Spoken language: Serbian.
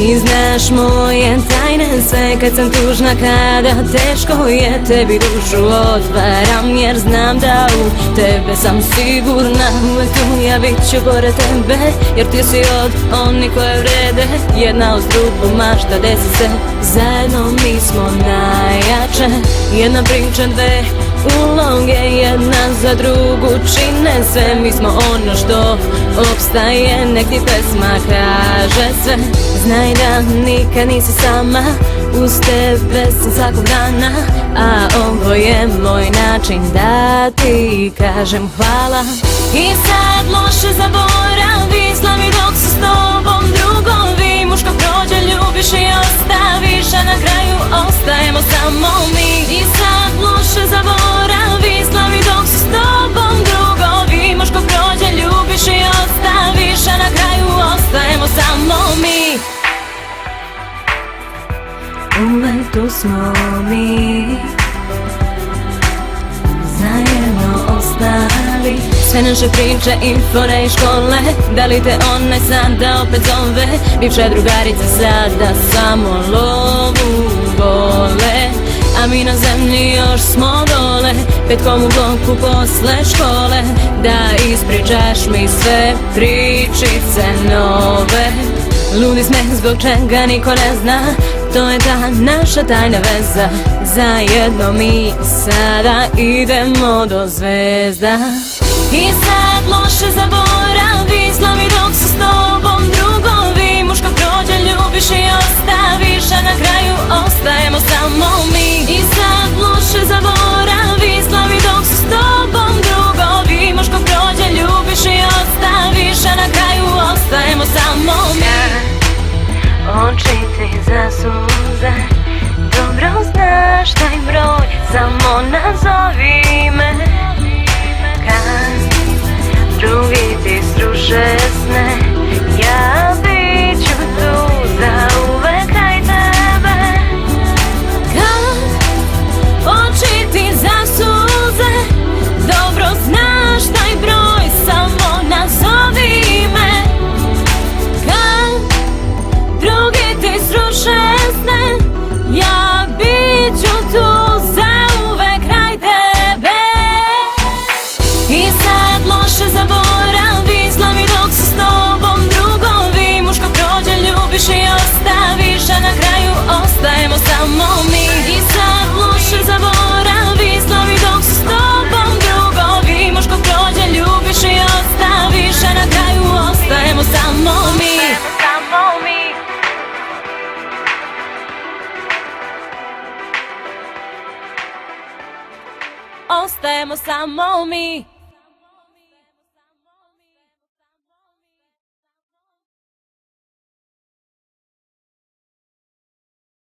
Ti znaš moje tajne sve kad sam tužna, kada teško je, tebi dušu otvaram jer znam da u tebe sam sigurna. Uvek tu ja bit ću pored tebe jer ti si od onih koje vrede. Jedna uz drugu mašta desi se, zajedno mi smo najjače. Jedna priča, dve uloge, jedna za drugu čine sve. Mi smo ono što opstaje, nek ti pesma kaže sve. Znaj da nikad nisi sama, uz tebe sam svakog dana. A ovo je moj način da ti kažem hvala. I sad loše zaboravi, slavi dok su s tobom drugovi. Muško prođe, ljubiš i ostaviš, a na kraju ostajemo samo mi. I sad loše zaboravi, slavi dok su s tobom drugovi. Muško prođe, ljubiš i ostaviš, a na kraju ostajemo samo mi. Uvek tu smo mi, zajedno ostali. Sve naše priče i fore i škole, da li te one sada opet zove? Bivša drugarica sada samo lovu vole, a mi na zemlji još smo dole, petkom u bloku posle škole. Da ispričaš mi sve pričice nove. Ludi smeh zbog čega niko ne zna, to je ta naša tajna veza. Zajedno mi sada idemo do zvezda. I sad loše zaboravi, slavi dok su s tobom drugovi. Muško prođe, ljubiš i ostaviš, a na kraju ostajemo samo mi. I sad loše zaboravi, slavi dok su s tobom drugovi. Muško prođe, ljubiš i ostaviš, a na kraju ostajemo samo mi. Oči ti zasuze, dobro znaš taj broj, samo nazovi me. Kad drugi ti sruše sne, ja bit ću tu zauvek kraj tebe. Kad oči ti zasuze, dobro znaš taj broj, samo nazovi me. Kad drugi ti sruše sne, ja bit ću tu zauvek kraj tebe. I sad loše zaboravi, slavi dok su s tobom drugovi. Muško prođe, ljubiš i ostaviš, a na kraju ostajemo samo mi. I sad loše zaboravi, slavi dok su s tobom drugovi. Muško prođe, ljubiš i ostaviš, a na kraju ostajemo samo mi. Ostajemo samo mi.